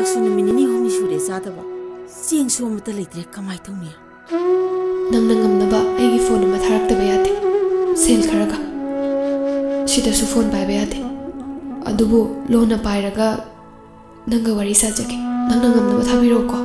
ꯆꯥꯛꯁꯨ ꯅꯨꯃꯤꯠ ꯅꯤꯅꯤ ꯍꯨꯝꯅꯤ ꯁꯨꯔꯦ ꯆꯥꯗꯕ ꯆꯦꯡꯁꯨ ꯑꯃꯠꯇ ꯂꯩꯇ꯭ꯔꯦ ꯀꯃꯥꯏ ꯇꯧꯅꯤ ꯅꯪꯅ ꯉꯝꯅꯕ ꯑꯩꯒꯤ ꯐꯣꯟ ꯑꯃ ꯊꯥꯔꯛꯇꯕ ꯌꯥꯗꯦ ꯁꯦꯜ ꯈꯔꯒ ꯁꯤꯗꯁꯨ ꯐꯣꯟ ꯄꯥꯏꯕ ꯌꯥꯗꯦ ꯑꯗꯨꯕꯨ ꯂꯣꯟꯅ ꯄꯥꯏꯔꯒ ꯅꯪꯒ ꯋꯥꯔꯤ ꯁꯥꯖꯒꯦ ꯅꯪꯅ ꯉꯝꯅꯕ ꯊꯥꯕꯤꯔꯛꯎꯀꯣ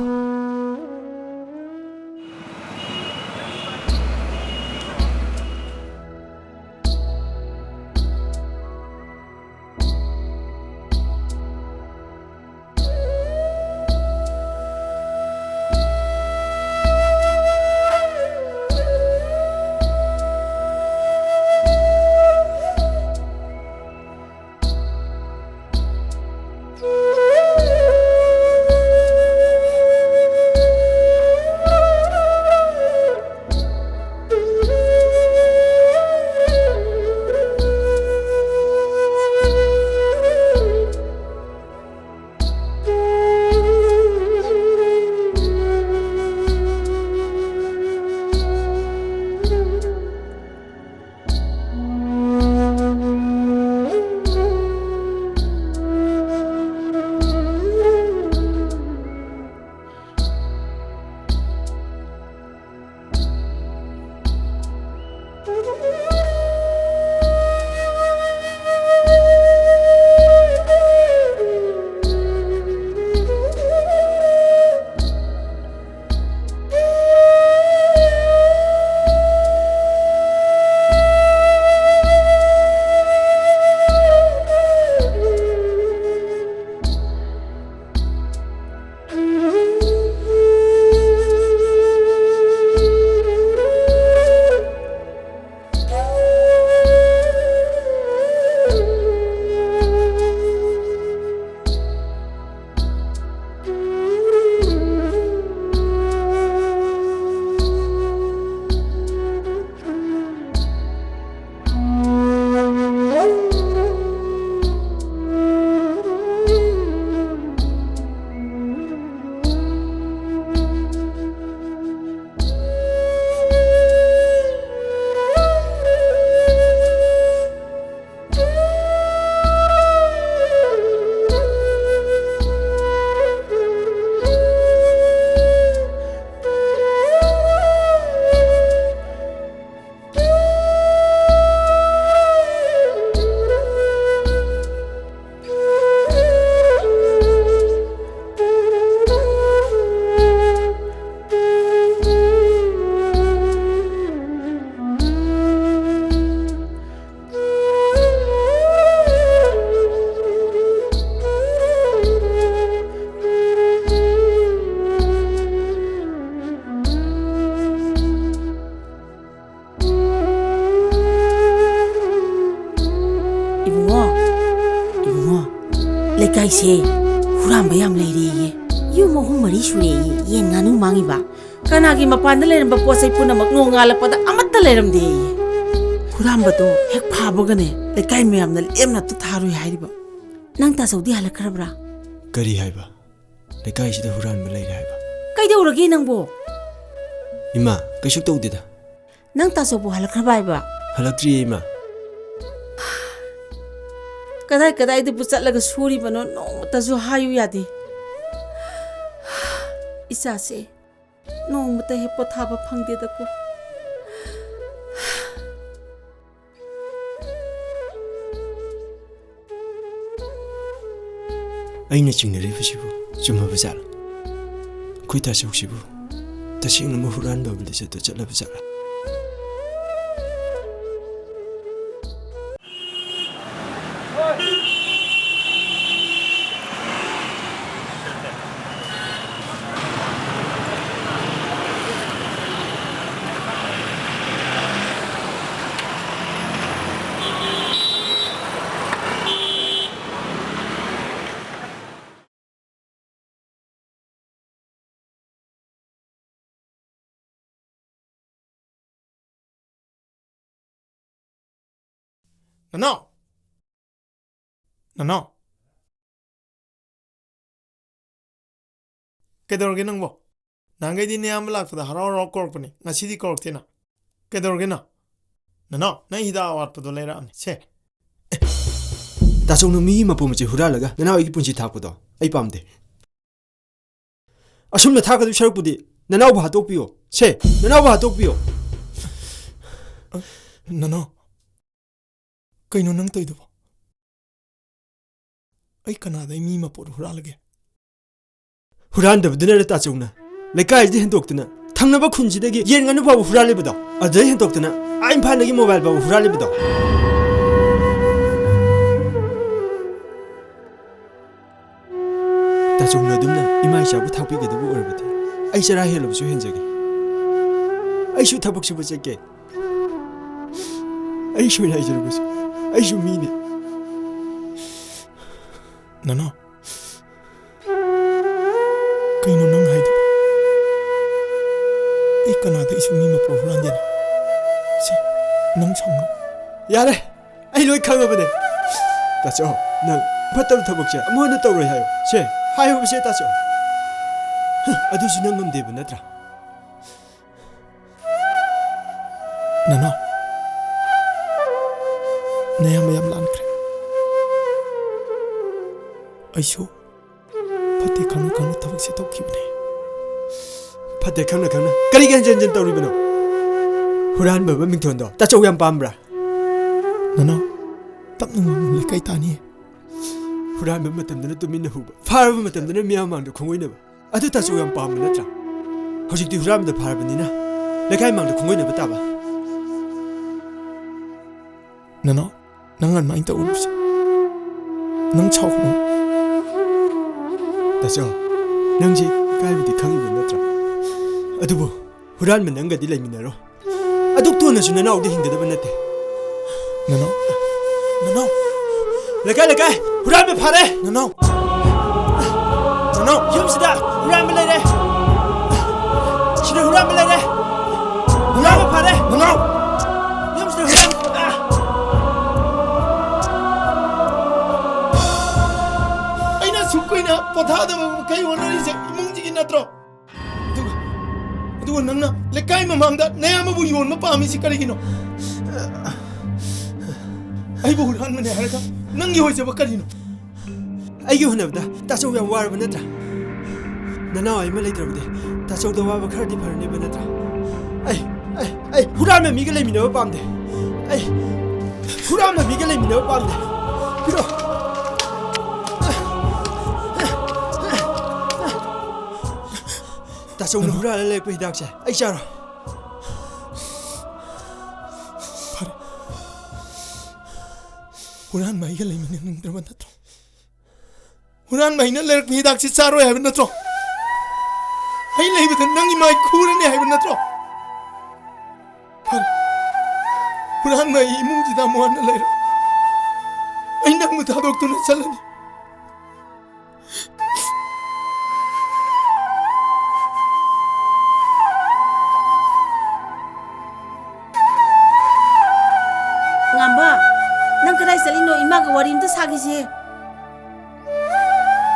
ꯂꯩꯀꯥꯏꯁꯦ ꯍꯨꯔꯥꯟꯕ ꯌꯥꯝ ꯂꯩꯔꯦꯌꯦ ꯌꯨꯝ 3-4 ꯁꯨꯔꯦꯌꯦ ꯌꯦꯟ ꯉꯥꯅꯨ ꯃꯥꯡꯉꯤꯕ ꯀꯅꯥꯒꯤ ꯃꯄꯥꯟꯗ ꯂꯩꯔꯝꯕ ꯄꯣꯠꯆꯩ ꯄꯨꯝꯅꯃꯛ ꯅꯣꯡꯉꯥꯜꯂꯛꯄꯗ ꯑꯃꯠꯇ ꯂꯩꯔꯝꯗꯦꯌꯦ ꯍꯨꯔꯥꯟꯕꯗꯣ ꯍꯦꯛ ꯐꯥꯕꯒꯅꯦ ꯂꯩꯀꯥꯏ ꯃꯌꯥꯝꯅ ꯂꯦꯝꯅ ꯊꯥꯔꯣꯏ ꯍꯥꯏꯔꯤꯕ ꯅꯪ ꯇꯥꯆꯧꯗꯤ ꯍꯜꯂꯛꯈ꯭ꯔꯕ꯭ꯔꯥ ꯀꯔꯤ ꯍꯥꯏꯕ ꯂꯩꯀꯥꯏꯁꯤꯗ ꯍꯨꯔꯥꯟꯕ ꯂꯩꯔꯦ ꯍꯥꯏꯕ ꯀꯩꯗꯧꯔꯒꯦ ꯅꯪꯕꯣ ꯏꯃꯥ ꯀꯩꯁꯨ ꯇꯧꯗꯦꯗ ꯅꯪ ꯇꯥꯆꯧꯕꯨ ꯍꯜꯂꯛꯈ꯭ꯔꯕ ꯍꯥꯏꯕ ꯍꯜꯂꯛꯇ꯭ꯔꯤꯌꯦ ꯏꯃꯥ ꯀꯗꯥꯏꯗꯕꯨ ꯆꯠꯂꯒ ꯁꯨꯔꯤꯕꯅꯣ ꯅꯣꯡꯃꯇꯁꯨ ꯍꯥꯏꯌꯨ ꯌꯥꯗꯦ ꯏꯆꯥꯁꯦ ꯅꯣꯡꯃꯇ ꯍꯦꯛ ꯄꯣꯊꯥꯕ ꯐꯪꯗꯦꯗꯀꯣ ꯑꯩꯅ ꯆꯤꯡꯅꯔꯤꯕꯁꯤꯕꯨ ꯆꯨꯝꯃꯕ ꯖꯥꯠꯂꯥ ꯑꯩꯈꯣꯏ ꯇꯥꯆꯧꯁꯤꯕꯨ ꯇꯁꯦꯡꯅ ꯍꯨꯔꯥꯟꯕ ꯂꯤꯆꯠꯇ ꯆꯠꯂꯕ ꯖꯥꯠꯂꯥ ꯅꯅꯥꯎ ꯀꯩꯗꯧꯔꯒꯦ ꯅꯪꯕꯣ ꯅꯍꯥꯟꯒꯩꯗꯤ ꯅꯌꯥꯝꯕ ꯂꯥꯛꯄꯗ ꯍꯔꯥꯎ ꯍꯔꯥꯎ ꯀꯧꯔꯛꯄꯅꯤ ꯉꯁꯤꯗꯤ ꯀꯧꯔꯛꯇꯦꯅ ꯀꯩꯗꯧꯔꯒꯦ ꯅꯅꯥꯎ ꯅꯪ ꯍꯤꯗꯥꯛ ꯑꯋꯥꯠꯄꯗꯣ ꯂꯩꯔꯛꯑꯝꯅꯤ ꯁꯦ ꯇꯥꯆꯧꯅ ꯃꯤꯒꯤ ꯃꯄꯣ ꯃꯆꯩ ꯍꯨꯔꯥꯜꯂꯒ ꯅꯅꯥꯎ ꯑꯩꯒꯤ ꯄꯨꯟꯁꯤ ꯊꯥꯛꯄꯗꯣ ꯑꯩ ꯄꯥꯝꯗꯦ ꯑꯁꯨꯝꯅ ꯊꯥꯒꯗꯕ ꯁꯔꯨꯛꯄꯨꯗꯤ ꯅꯅꯥꯎꯕꯨ ꯍꯥꯠꯇꯣꯛꯄꯤꯌꯣ ꯁꯦ ꯅꯅꯥꯎꯕꯨ ꯍꯥꯠꯇꯣꯛꯄꯤꯌꯣ ꯅꯅꯥꯎ ꯀꯩꯅꯣ ꯅꯪ ꯇꯧꯏꯗꯨꯕꯣ ꯑꯩ ꯀꯅꯥꯗꯩ ꯃꯤ ꯃꯄꯣꯠ ꯍꯨꯔꯥꯜꯂꯒꯦ ꯍꯨꯔꯥꯟꯗꯕꯗꯨꯅ ꯇꯥꯆꯧꯅ ꯂꯩꯀꯥꯏꯁꯤꯗ ꯍꯦꯟꯗꯣꯛꯇꯅ ꯊꯪꯅꯕ ꯈꯨꯟꯁꯤꯗꯒꯤ ꯌꯦꯟ ꯉꯥꯅꯨ ꯐꯥꯎꯕ ꯍꯨꯔꯥꯜꯂꯤꯕꯗꯣ ꯑꯗꯨꯗꯩ ꯍꯦꯟꯗꯣꯛꯇꯅ ꯏꯝꯐꯥꯜꯗꯒꯤ ꯃꯣꯕꯥꯏꯜ ꯐꯥꯎꯕ ꯍꯨꯔꯥꯜꯂꯤꯕꯗꯣ ꯇꯥꯆꯧꯅ ꯑꯗꯨꯝꯅ ꯏꯃꯥ ꯏꯆꯥꯕꯨ ꯊꯥꯛꯄꯤꯒꯗꯕ ꯑꯣꯏꯔꯕꯗꯤ ꯑꯩ ꯆꯔꯥ ꯍꯦꯜꯂꯕꯁꯨ ꯍꯦꯟꯖꯒꯦ ꯑꯩꯁꯨ ꯊꯕꯛ ꯁꯨꯕ ꯆꯠꯀꯦ ꯑꯩ ꯁꯣꯏꯅ ꯍꯥꯏꯖꯔꯕꯁꯨ ꯑꯩꯁꯨ ꯃꯤꯅꯤ ꯅꯅꯥꯎ ꯀꯩꯅꯣ ꯅꯪ ꯍꯥꯏꯗꯨꯕꯣ ꯑꯩ ꯀꯅꯥꯗꯩꯁꯨ ꯃꯤ ꯃꯄꯣꯠ ꯍꯨꯔꯥꯟꯗꯦꯅ ꯁꯤ ꯅꯪ ꯁꯥꯎꯅꯣ ꯌꯥꯔꯦ ꯑꯩ ꯂꯣꯏ ꯈꯪꯉꯕꯅꯦ ꯇꯥꯆꯧ ꯅꯪ ꯐꯠꯇꯕ ꯊꯕꯛꯁꯦ ꯑꯃꯨꯛ ꯍꯟꯅ ꯇꯧꯔꯣꯏ ꯍꯥꯏꯌꯣ ꯁꯦ ꯍꯥꯏꯌꯣꯕꯁꯦ ꯇꯥꯆꯧ ꯑꯗꯨꯁꯨ ꯅꯪ ꯉꯝꯗꯦꯕ ꯅꯠꯇ꯭ꯔꯥ ꯅꯅꯥꯎ ꯅꯌꯥꯝꯕ ꯌꯥꯝ ꯂꯥꯟꯈ꯭ꯔꯦ ꯑꯩꯁꯨ ꯐꯠꯇꯦ ꯈꯪꯅ ꯈꯪꯅ ꯊꯕꯛꯁꯦ ꯇꯧꯈꯤꯕꯅꯦ ꯐꯠꯇꯦ ꯈꯪꯅ ꯈꯪꯅ ꯀꯔꯤꯒꯤ ꯍꯟꯖꯤꯟ ꯍꯟꯖꯤꯟ ꯇꯧꯔꯤꯕꯅꯣ ꯍꯨꯔꯥꯟꯕ ꯃꯤꯡꯊꯣꯟꯗꯣ ꯇꯥꯆꯧ ꯌꯥꯝ ꯄꯥꯝꯕ꯭ꯔꯥ ꯅꯅꯥꯎ ꯇꯞꯅ ꯉꯥꯡꯉꯨ ꯂꯩꯀꯥꯏ ꯇꯥꯅꯤꯌꯦ ꯍꯨꯔꯥꯟꯕ ꯃꯇꯝꯗꯅ ꯇꯨꯃꯤꯟꯅ ꯍꯨꯕ ꯐꯥꯔꯕ ꯃꯇꯝꯗꯅ ꯃꯤꯌꯥꯝ ꯃꯥꯡꯗ ꯈꯣꯡꯒꯣꯏꯅꯕ ꯑꯗꯨ ꯇꯥꯆꯧ ꯌꯥꯝ ꯄꯥꯝꯕ ꯅꯠꯇ꯭ꯔꯥ ꯍꯧꯖꯤꯛꯇꯤ ꯍꯨꯔꯥꯟꯕꯗ ꯐꯥꯔꯕꯅꯤꯅ ꯂꯩꯀꯥꯏ ꯃꯥꯡꯗ ꯈꯣꯡꯒꯣꯏꯅꯕ ꯇꯥꯕ ꯅꯅꯥꯎ ꯅꯪ ꯑꯗꯨꯃꯥꯏꯅ ꯇꯧꯔꯨꯁꯦ ꯅꯪ ꯁꯥꯎꯒꯅꯨ ꯇꯥꯆꯧ ꯅꯪꯁꯤ ꯏꯀꯥꯏꯕꯗꯤ ꯈꯪꯉꯤꯕ ꯅꯠꯇ꯭ꯔꯥ ꯑꯗꯨꯕꯨ ꯍꯨꯔꯥꯟꯕ ꯅꯪꯒꯗꯤ ꯂꯩꯃꯤꯟꯅꯔꯣ ꯑꯗꯨꯛ ꯇꯣꯟꯅꯁꯨ ꯅꯅꯥꯎꯗꯤ ꯍꯤꯡꯒꯗꯕ ꯅꯠꯇꯦ ꯅꯅꯥꯎ ꯅꯅꯥꯎ ꯂꯩꯀꯥꯏ ꯂꯩꯀꯥꯏ ꯍꯨꯔꯥꯟꯕ ꯐꯥꯔꯦ ꯅꯅꯥꯎ ꯅꯅꯥꯎ ꯌꯨꯝꯁꯤꯗ ꯍꯨꯔꯥꯟꯕ ꯂꯩꯔꯦ ꯁꯤꯗ ꯍꯨꯔꯥꯟꯕ ꯂꯩꯔꯦ ꯍꯨꯔꯥꯟꯕ ꯐꯥꯔꯦ ꯅꯅꯥꯎ ꯌꯨꯝꯁꯤꯗ ꯍꯨꯔꯥꯟꯕ ꯑꯩꯅ ꯁꯨꯛ ꯀꯨꯏꯅ ꯄꯣꯊꯥꯗꯕ ꯃꯈꯩ ꯍꯣꯠꯅꯔꯤꯁꯦ ꯏꯃꯨꯡꯁꯤꯒꯤ ꯅꯠꯇ꯭ꯔꯣ ꯑꯗꯨꯒ ꯅꯪꯅ ꯂꯩꯀꯥꯏ ꯃꯃꯥꯡꯗ ꯅꯌꯥꯝꯕꯕꯨ ꯌꯣꯟꯕ ꯄꯥꯝꯃꯤꯁꯤ ꯀꯔꯤꯒꯤꯅꯣ ꯑꯩꯕꯨ ꯍꯨꯔꯥꯟꯕꯅꯦ ꯍꯥꯏꯔꯒ ꯅꯪꯒꯤ ꯑꯣꯏꯖꯕ ꯀꯔꯤꯅꯣ ꯑꯩꯒꯤ ꯍꯣꯠꯅꯕꯗ ꯇꯥꯆꯧ ꯌꯥꯝ ꯋꯥꯔꯕ ꯅꯠꯇ꯭ꯔꯥ ꯅꯅꯥꯎ ꯑꯃ ꯂꯩꯇ꯭ꯔꯕꯗꯤ ꯇꯥꯆꯧꯗ ꯋꯥꯕ ꯈꯔꯗꯤ ꯐꯔꯅꯦꯕ ꯅꯠꯇ꯭ꯔꯥ ꯑꯩ ꯍꯨꯔꯥꯟꯕ ꯃꯤꯒ ꯂꯩꯃꯤꯟꯅꯕ ꯄꯥꯝꯗꯦ ꯑꯩ ꯍꯨꯔꯥꯟꯕ ꯃꯤꯒ ꯂꯩꯃꯤꯟꯅꯕ ꯄꯥꯝꯗꯦ ꯄꯤꯔꯛꯑꯣ ꯇꯥꯆꯧꯅ ꯍꯨꯔꯥꯜꯂ ꯂꯩꯔꯛꯄ ꯍꯤꯗꯥꯛꯁꯦ ꯑꯩ ꯆꯥꯔꯣꯏ ꯐꯔꯦ ꯍꯨꯔꯥꯟꯕ ꯑꯩꯒ ꯂꯩꯃꯤꯟꯅꯅꯤꯡꯗ꯭ꯔꯕ ꯅꯠꯇ꯭ꯔꯣ ꯍꯨꯔꯥꯟꯕ ꯑꯩꯅ ꯂꯩꯔꯛꯄ ꯍꯤꯗꯥꯛꯁꯤ ꯆꯥꯔꯣꯏ ꯍꯥꯏꯕ ꯅꯠꯇ꯭ꯔꯣ ꯑꯩ ꯂꯩꯕꯗ ꯅꯪꯒꯤ ꯃꯥꯏ ꯈꯨꯔꯅꯤ ꯍꯥꯏꯕ ꯅꯠꯇ꯭ꯔꯣ ꯐꯔꯦ ꯍꯨꯔꯥꯟꯕ ꯑꯩ ꯏꯃꯨꯡꯁꯤꯗ ꯑꯃꯨꯛ ꯍꯟꯅ ꯂꯩꯔꯣ ꯑꯩ ꯅꯪꯕꯨ ꯊꯥꯗꯣꯛꯇꯨꯅ ꯆꯠꯂꯅꯤ ꯉꯥꯝꯕ ꯅꯪ ꯀꯗꯥꯏ ꯆꯠꯂꯤꯅꯣ 이마ꯒ ꯋꯥꯔꯤ ꯑꯝꯇ ꯁꯥꯈꯤꯁꯦ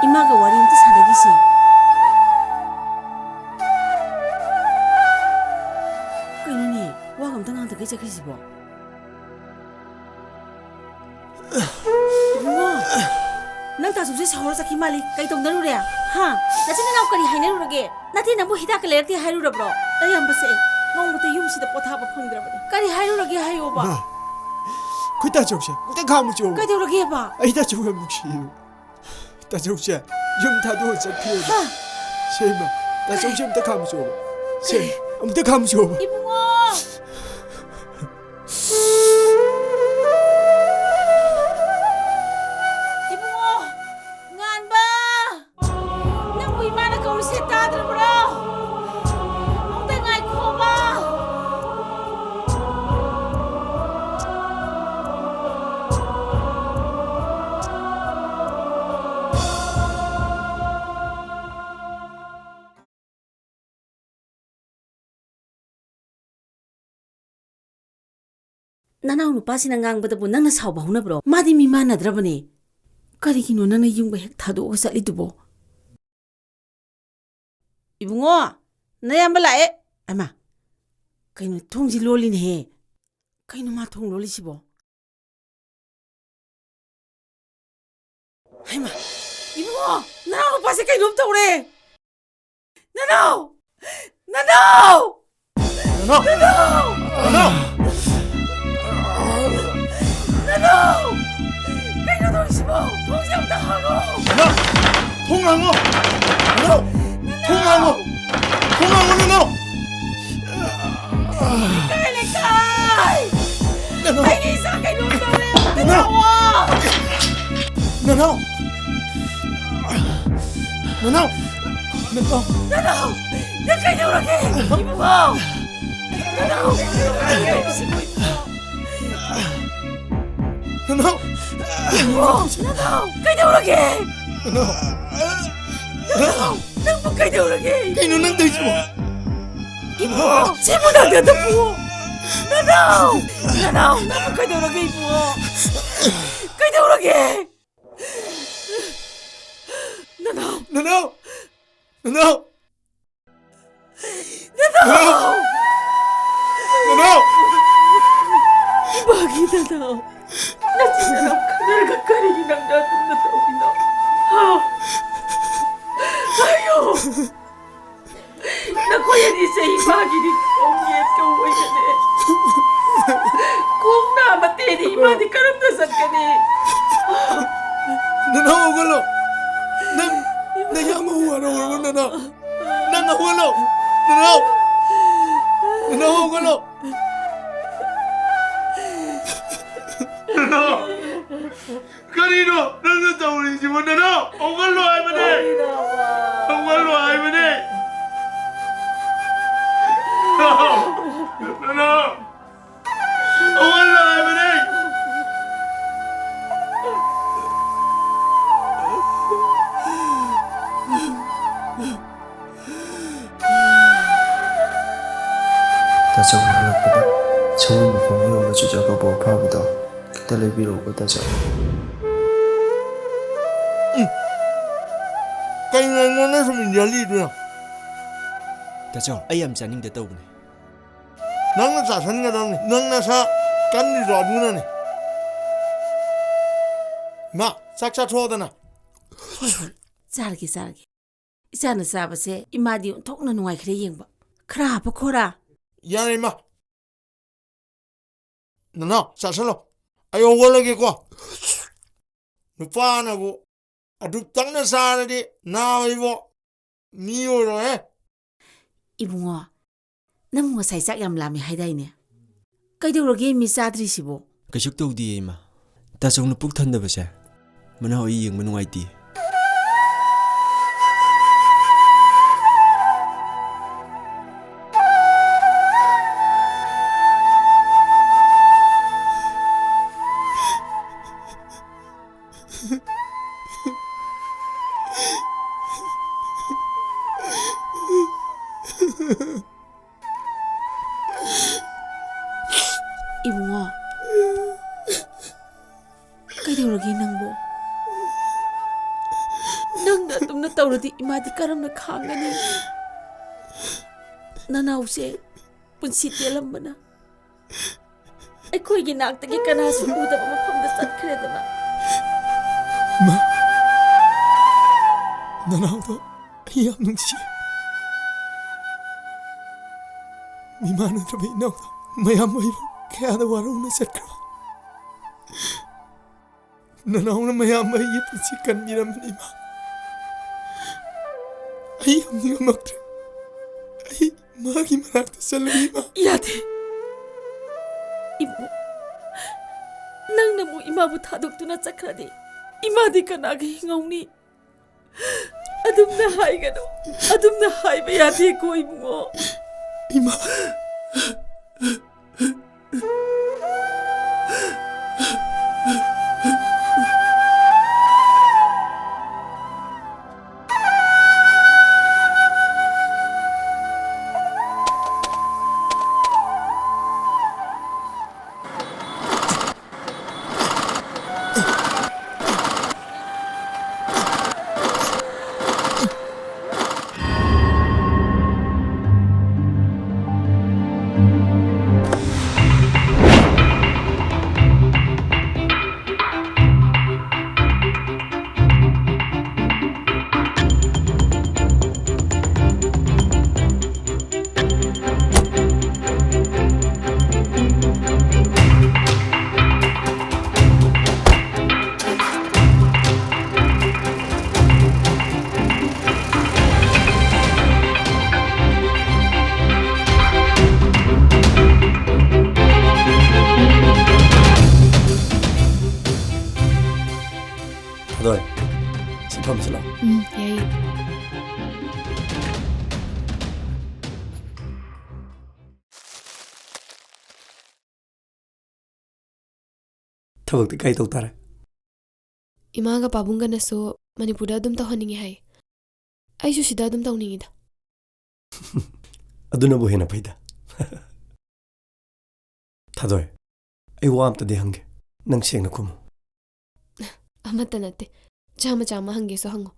이마ꯒ ꯋꯥꯔꯤ ꯑꯝꯇ ꯁꯥꯟꯅꯈꯤꯁꯦ ꯀꯩꯅꯣꯅꯦ ꯋꯥꯒ ꯑꯝꯇ ꯉꯥꯡꯗꯒꯩ ꯆꯠꯈ꯭ꯔꯤꯁꯤꯕꯣ 이bungo ꯅꯪ ꯇꯥꯆꯧꯁꯦ ꯁꯥꯎꯔ ꯆꯠꯈꯤ ꯃꯥꯜꯂꯤ ꯀꯩ ꯇꯧꯅꯔꯨꯔꯦ ꯍꯥ ꯅꯆꯤꯟ ꯅꯅꯥꯎ ꯀꯔꯤ ꯍꯥꯏꯅꯔꯨꯔꯒꯦ ꯅꯠꯇꯦ ꯅꯪꯕꯨ ꯍꯤꯗꯥꯛꯀ ꯂꯩꯔꯛꯇꯦ ꯍꯥꯏꯔꯨꯔꯕ꯭ꯔꯣ ꯑꯌꯥꯝꯕꯁꯦ ꯅꯣꯡꯃꯇ ꯌꯨꯝꯁꯤꯗ ꯄꯣꯊꯥꯕ ꯐꯪꯗ꯭ꯔꯕꯅꯦ ꯀꯔꯤ ꯍꯥꯏꯔꯨꯔꯒꯦ ꯍꯥꯏꯌꯣꯕ ꯑꯩꯈꯣꯏ ꯇꯥꯆꯧꯁꯦ ꯑꯝꯇ ꯈꯥꯝꯃꯨꯆꯣꯕ ꯀꯩꯗꯧꯔꯒꯦꯕ ꯑꯩ ꯇꯥꯆꯧ ꯌꯥꯝ ꯅꯨꯡꯁꯤꯌꯦꯕ ꯇꯥꯆꯧꯁꯦ ꯌꯨꯝ ꯊꯥꯗꯣꯛꯑ ꯆꯠꯈꯤꯑꯕ ꯁꯦꯝꯕ ꯇꯥꯆꯧꯁꯦ ꯑꯝꯇ ꯈꯥꯝꯃꯨꯆꯣꯕ ꯁꯦ ꯑꯝꯇ ꯈꯥꯝꯃꯨꯆꯣꯕ 이bungo 이bungo ꯉꯥꯟꯕ ꯅꯪꯕꯨ 이마ꯅ ꯀꯧꯔꯤꯁꯦ ꯇꯥꯗ꯭ꯔꯕ꯭ꯔꯣ ꯑꯝꯇ ꯉꯥꯏꯈꯣꯕ ꯅꯅꯥꯎ ꯅꯨꯄꯥꯁꯤꯅ ꯉꯥꯡꯕꯗꯕꯨ ꯅꯪꯅ ꯁꯥꯎꯕ ꯍꯧꯅꯕ꯭ꯔꯣ ꯃꯥꯗꯤ ꯃꯤ ꯃꯥꯟꯅꯗ꯭ꯔꯕꯅꯦ ꯀꯔꯤꯒꯤꯅꯣ ꯅꯪꯅ ꯌꯨꯝꯒ ꯍꯦꯛ ꯊꯥꯗꯣꯛꯑꯒ ꯆꯠꯂꯤꯗꯨꯕꯣ 이bungo ꯅꯌꯥꯝꯕ ꯂꯥꯛꯑꯦ ꯑꯃ ꯀꯩꯅꯣ ꯊꯣꯡꯁꯤ ꯂꯣꯜꯂꯤꯅꯦꯍꯦ ꯀꯩꯅꯣ ꯃꯥ ꯊꯣꯡ ꯂꯣꯜꯂꯤꯁꯤꯕꯣ ꯍꯩꯃꯥ 이bungo ꯅꯅꯥꯎ ꯅꯨꯄꯥꯁꯦ ꯀꯩꯅꯣꯝ ꯇꯧꯔꯦ 나노! 나노! 나노! 나노! kailan doon mo? Huwag siyang tahago! 통항어! 나노! 통항어! 통항어 나노! Kailigtay! 나노! Ay, isa kay Lord Noel! Nanon! Tawa! 나노! 나노! 나노! 나노! Yan kayo lagi! Ibo mo! 나노! Ayusin mo ito! 나노! 나노! Kayo lagi! 나노! 나노! Nang mo kayo lagi! kayo nang tayo mo! Ibo! Sino na ganda po? 나노! 나노! Nang mo kayo lagi po? Kayo lagi! 나노! 나노! 나노! 나노! 나노! Bakit na? Nasinanap ka na nagkakaringin ng datong na tawin na. Ha? Ayo! Nakuya ni sa ibagi ni Kongyet kaway ka ni. Kung namati ni iba di karamdasan ka ni. 나노 오글로! 내가 아무 후화로 오글로 나노! 나노 오글로! 나노! 나노 오글로! 나노! 그리로 나노 떠오르지 못 나노! 오글로 할머니! 오글로 할머니! 나노! 오글로 할머니! 다정을 할락보다 처음 공이 오는 주자가 보파보다 기다려 비로고 다정 Kaya nga na suminyali doon. 다정 ꯑꯩ ꯌꯥꯝ ꯆꯥꯅꯤꯡꯗ ꯇꯧꯕꯅꯦ Nang nasasan nga daw ni. Nang nasa kandidat mo na ni. Ma, saksa thoda na. ꯆꯥꯔꯒꯦ ꯆꯥꯔꯒꯦ. ꯏꯆꯥꯅ ꯆꯥꯕꯁꯦ ꯏꯃꯥꯗꯤ ꯑꯣꯟꯊꯣꯛꯅ ꯅꯨꯡꯉꯥꯏꯈ꯭ꯔꯦ ꯌꯦꯡꯕ. ꯈꯔ ꯍꯥꯞꯄ ꯈꯣꯔꯥ. Yan ma. Nana, sasalo. Ayaw walagi ko. Nupa na ko. Adutang na sana di. Naway mo. Miyo ro eh. 이붕어, ꯅꯪ ꯉꯁꯥꯏ ꯆꯥꯛ ꯌꯥꯝ ꯂꯥꯝꯃꯦ ꯍꯥꯏꯗꯥꯏꯅꯦ? ꯀꯩꯗꯧꯔꯒꯦ ꯃꯤ ꯆꯥꯗ꯭ꯔꯤꯁꯤꯕꯣ? ꯀꯩꯁꯨ ꯇꯧꯗꯤꯌꯦ ꯏꯃꯥ ꯇꯥꯆꯧꯅ ꯄꯨꯛ ꯊꯟꯗꯕꯁꯦ ꯃꯅꯥꯎ ꯑꯩ ꯌꯦꯡꯕ ꯅꯨꯡꯉꯥꯏꯇꯦ 이붕어, 그대로기 낭보. 낭나 좀 떠오르디 이마디 까름나 강가니. 나나우세 분시 텔람바나. ꯑꯩꯈꯣꯏꯒꯤ ꯅꯥꯛꯇꯒꯤ ꯀꯅꯥꯁꯨ ꯎꯗꯕ ꯃꯐꯝꯗ ꯆꯠꯈ꯭ꯔꯦꯗꯅ. 나나도 이 암능시. 미만은 좀 이나오다. 마야 뭐이로 개하다 와로나 셋크라. 나나오는 마야 뭐이 예쁘지간 미람니마. 아이 암니가 막들. 아이 마기 말학다 살리마. 야대. 이모, 낭나무 이마부 다독두나 짝하니 이마디 까나게 행하오니. 아듬나 하이가도 아듬나 하이바 야대 고이모. 이마. 다들 집합실라. 예. ꯊꯕꯛꯇꯤ ꯀꯩ ꯇꯧ ꯇꯥꯔꯦ? 이마가 바bun가나서 만이푸르다 ꯑꯗꯨꯝ ꯇꯧꯍꯟꯅꯤꯡꯉꯤ ꯍꯥꯏ. ꯑꯩꯁꯨ ꯁꯤꯗ ꯑꯗꯨꯝ ꯇꯧꯅꯤꯡꯉꯤꯗ. ꯑꯗꯨꯅꯕꯨ ꯍꯦꯟꯅ ꯐꯩꯗ. 다들 ꯑꯩ ꯋꯥ ꯑꯝꯇꯗꯤ ꯍꯪꯒꯦ. ꯅꯪ ꯁꯦꯡꯅ ꯈꯨꯝꯃꯨ. ꯑꯃꯠꯇ ꯅꯠꯇꯦ. ꯆꯥꯝꯃ ꯆꯥꯝꯃ ꯍꯪꯒꯦꯁꯨ ꯍꯪꯉꯣ.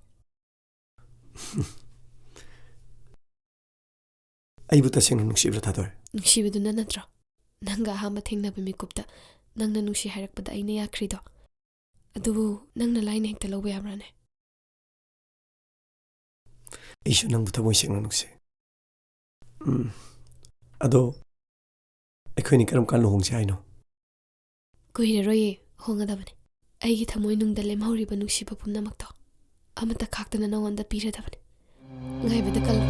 ꯑꯩꯕꯨ ꯇꯁꯦꯡꯅ ꯅꯨꯡꯁꯤꯕ꯭ꯔꯥ 다들? ꯅꯨꯡꯁꯤꯕꯗꯨꯅ ꯅꯠꯇ꯭ꯔꯣ? ꯅꯪꯒ ꯑꯍꯥꯟꯕ ꯊꯦꯡꯅꯕ ꯃꯤꯀꯨꯞꯇ ꯅꯪꯅ ꯅꯨꯡꯁꯤ ꯍꯥꯏꯔꯛꯄꯗ ꯑꯩꯅ ꯌꯥꯈ꯭ꯔꯤꯗꯣ. ꯑꯗꯨꯕꯨ ꯅꯪꯅ ꯂꯥꯏꯅ ꯍꯦꯛꯇ ꯂꯧꯕ ꯌꯥꯕ꯭ꯔꯥꯅꯦ? ꯑꯩꯁꯨ ꯅꯪꯕꯨ ꯊꯃꯣꯏ ꯁꯦꯡꯅ ꯅꯨꯡꯁꯤ. ꯑꯗꯣ ꯑꯩꯈꯣꯏꯅꯤ ꯀꯔꯝ ꯀꯥꯟ ꯂꯨꯍꯣꯡꯁꯤ ꯍꯥꯏꯅꯣ? ꯀꯨꯏꯔꯔꯣꯏꯌꯦ, ꯍꯣꯡꯒꯗꯕꯅꯦ. ꯑꯩꯒꯤ ꯊꯃꯣꯏ ꯅꯨꯡꯗ ꯂꯦꯝꯍꯧꯔꯤꯕ ꯅꯨꯡꯁꯤꯕ ꯄꯨꯝꯅꯃꯛꯇꯣ ꯑꯃꯠꯇ ꯈꯥꯛꯇꯅ ꯅꯉꯣꯟꯗ ꯄꯤꯔꯗꯕꯅꯦ. ꯉꯥꯏꯕꯗ ꯀꯜꯂꯨ.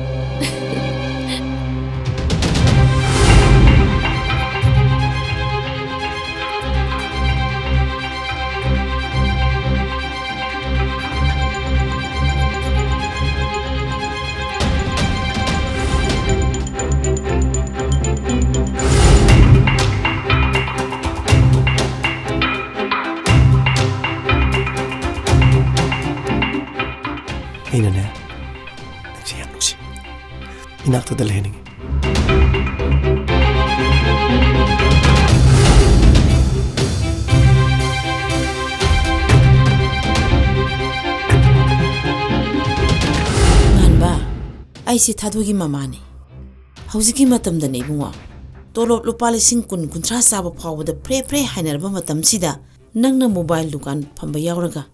ꯑꯩꯅꯅꯦ ꯅꯪꯁꯦ ꯌꯥꯝ ꯅꯨꯡꯁꯤ. 이나ꯛꯇꯗ ꯂꯩꯍꯟꯅꯤꯡꯉꯤ. ꯉꯥꯟꯕ, ꯑꯩꯁꯦ ꯊꯥꯗꯣꯏꯒꯤ ꯃꯃꯥꯅꯤ. ꯍꯧꯖꯤꯛꯀꯤ ꯃꯇꯝꯗꯅꯦ ꯏꯕꯨꯡꯉꯣ. ꯇꯣꯂꯣꯞ ꯂꯨꯄꯥ 10,000-20,000 ꯆꯥꯕ ꯐꯥꯎꯕꯗ ꯐ꯭ꯔꯦ ꯍꯥꯏꯅꯔꯕ ꯃꯇꯝꯁꯤꯗ ꯅꯪꯅ ꯃꯣꯕꯥꯏꯜ ꯗꯨꯀꯥꯟ ꯐꯝꯕ ꯌꯥꯎꯔꯒ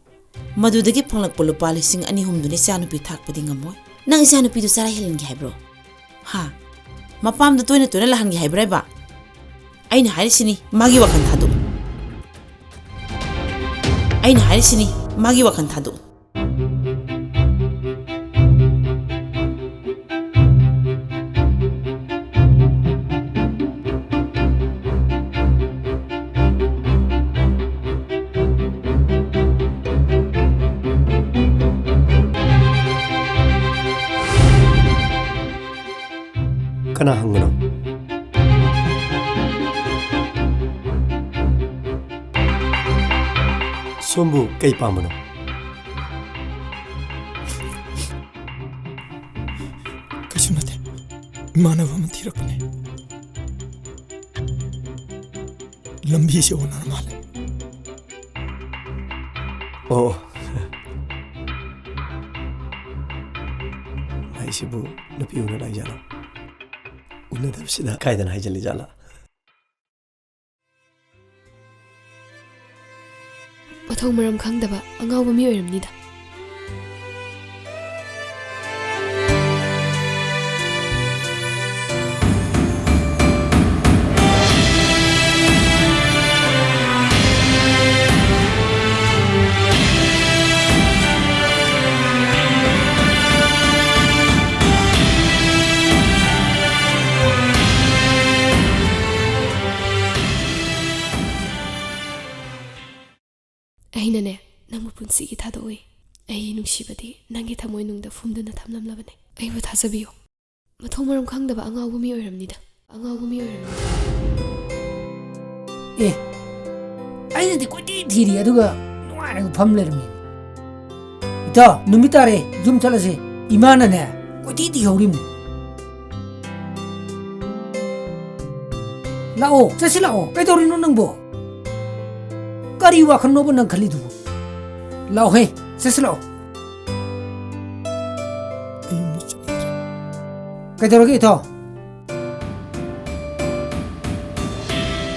ꯃꯗꯨꯗꯒꯤ ꯐꯪꯂꯛꯄ ꯂꯨꯄꯥ 2,200ꯗꯨꯅ ꯏꯆꯥꯅꯨꯄꯤ ꯊꯥꯛꯄꯗꯤ ꯉꯝꯃꯣꯏ. ꯅꯪ ꯏꯆꯥꯅꯨꯄꯤꯗꯨ ꯆꯔꯥ ꯍꯦꯜꯍꯟꯒꯦ ꯍꯥꯏꯕ꯭ꯔꯣ? ꯍꯥ? ꯃꯄꯥꯝꯗ ꯇꯣꯏꯅ ꯂꯥꯛꯍꯟꯒꯦ ꯍꯥꯏꯕ꯭ꯔꯥꯕ? ꯑꯩꯅ ꯍꯥꯏꯔꯤꯁꯤꯅꯤ ꯃꯥꯒꯤ ꯋꯥꯈꯜ ꯊꯥꯗꯣꯛꯎ. ꯑꯩꯅ ꯍꯥꯏꯔꯤꯁꯤꯅꯤ ꯃꯥꯒꯤ ꯋꯥꯈꯜ ꯊꯥꯗꯣꯛꯎ. ꯀꯅꯥ ꯍꯪꯕꯅꯣ? ꯁꯣꯝꯕꯨ ꯀꯩ ꯄꯥꯝꯕꯅꯣ? ꯀꯩꯁꯨ ꯅꯠꯇꯦ. ꯏꯃꯥꯟꯅꯕ ꯑꯃ ꯊꯤꯔꯛꯄꯅꯦ. ꯂꯝꯕꯤꯁꯦ ꯑꯣꯟꯅꯔ ꯃꯥꯜꯂꯦ. ꯑꯣ. ꯃꯥꯏꯁꯤꯕꯨ ꯅꯨꯄꯤ ꯎꯅ ꯂꯥꯛꯏꯖꯥꯠꯂꯣ? ꯎꯅꯗꯕꯁꯤꯗ ꯀꯥꯏꯗꯅ ꯍꯥꯏꯖꯜꯂꯤꯖꯥꯠꯂꯥ? ꯃꯊꯧ ꯃꯔꯝ ꯈꯪꯗꯕ ꯑꯉꯥꯎꯕ ꯃꯤ ꯑꯣꯏꯔꯝꯅꯤꯗ. ꯑꯩꯅꯅꯦ ꯅꯪꯕꯨ ꯄꯨꯟꯁꯤꯒꯤ ꯊꯥꯗꯣꯛꯏ. ꯑꯩꯒꯤ ꯅꯨꯡꯁꯤꯕꯗꯤ ꯅꯪꯒꯤ ꯊꯃꯣꯏ ꯅꯨꯡꯗ ꯐꯨꯝꯗꯨꯅ ꯊꯝꯂꯝꯂꯕꯅꯦ. ꯑꯩꯕꯨ ꯊꯥꯖꯕꯤꯌꯨ. ꯃꯊꯧ ꯃꯔꯝ ꯈꯪꯗꯕ ꯑꯉꯥꯎꯕ ꯃꯤ ꯑꯣꯏꯔꯝꯅꯤꯗ. ꯑꯩꯅꯗꯤ ꯀꯣꯏꯊꯤ ꯊꯤꯔꯤ ꯑꯗꯨꯒ ꯅꯨꯡꯉꯥꯏꯔꯒ ꯐꯝ ꯂꯩꯔꯝꯃꯤ. ꯏꯇꯥꯎ ꯅꯨꯃꯤꯠ ꯇꯥꯔꯦ, ꯌꯨꯝ ꯆꯠꯂꯁꯤ. ꯏꯃꯥꯅꯅꯦ ꯀꯣꯏꯊꯤ ꯊꯤꯍꯧꯔꯤꯝꯅꯤ. ꯂꯥꯛꯑꯣ, ꯆꯠꯁꯤ ꯂꯥꯛꯑꯣ. ꯀꯩꯗꯧꯔꯤꯅꯣ ꯅꯪꯕꯣ? ꯀꯔꯤ ꯋꯥꯈꯜꯅꯣꯕ ꯅꯪ ꯈꯜꯂꯤꯗꯨꯕꯨ? ꯂꯥꯛꯑꯣꯍꯦ, ꯆꯠꯁꯤ ꯂꯥꯛꯑꯣ. ꯑꯩ ꯌꯨꯝꯗ ꯆꯠꯅꯤꯡꯗ꯭ꯔꯦ. ꯀꯩꯗꯧꯔꯒꯦ ꯏꯇꯥꯎ?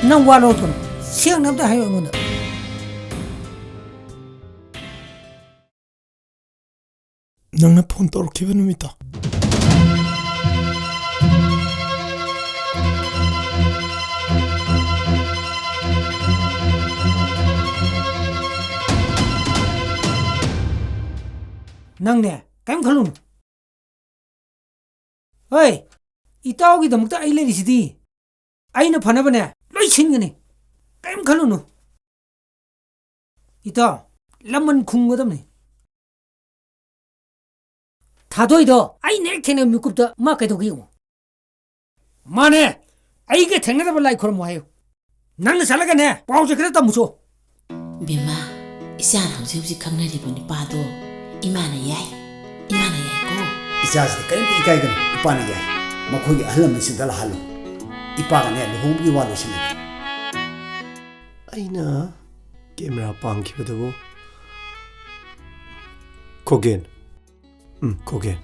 ꯅꯪ ꯋꯥ ꯂꯧꯊꯣꯛꯀꯅꯨ. ꯁꯦꯡꯅ ꯑꯝꯇ ꯍꯥꯏꯌꯣ ꯑꯩꯉꯣꯟꯗ. ꯅꯪꯅ ꯐꯣꯟ ꯇꯧꯔꯛꯈꯤꯕ ꯅꯨꯃꯤꯠꯇꯣ ꯅꯪꯅꯦ ꯀꯩꯝ ꯈꯜꯂꯨꯅꯨ. ꯍꯣꯏ, ꯏꯇꯥꯎꯒꯤꯗꯃꯛꯇ ꯑꯩ ꯂꯩꯔꯤꯁꯤꯗꯤ. ꯑꯩꯅ ꯐꯅꯕꯅꯦ ꯂꯣꯏ ꯁꯤꯟꯒꯅꯤ. ꯀꯩꯝ ꯈꯜꯂꯨꯅꯨ. ꯏꯇꯥꯎ, lamman khunggadamni thadoi do ai nek thene mikupta ma kaidogi yo mane ai ge thengna da lai khormo hayo nang salaga ne pause khada tamuso ꯕꯦꯝꯃ ꯏꯆꯥꯅ ꯍꯧꯖꯤꯛ ꯍꯧꯖꯤꯛ ꯈꯪꯅꯔꯤꯕ ꯅꯨꯄꯥꯗꯣ ꯏꯃꯥꯅ ꯌꯥꯏ ꯀꯣ 이자스데 그런데 이가이건 이빠는 게 막거기 할라면 신달 할로 이빠가 내 루홍비 와로 심네 ꯑꯩꯅ ꯀꯦꯃꯦꯔꯥ ꯄꯥꯝꯈꯤꯕꯗꯨꯕꯨ ꯈꯣꯒꯦꯟ ꯈꯣꯒꯦꯟ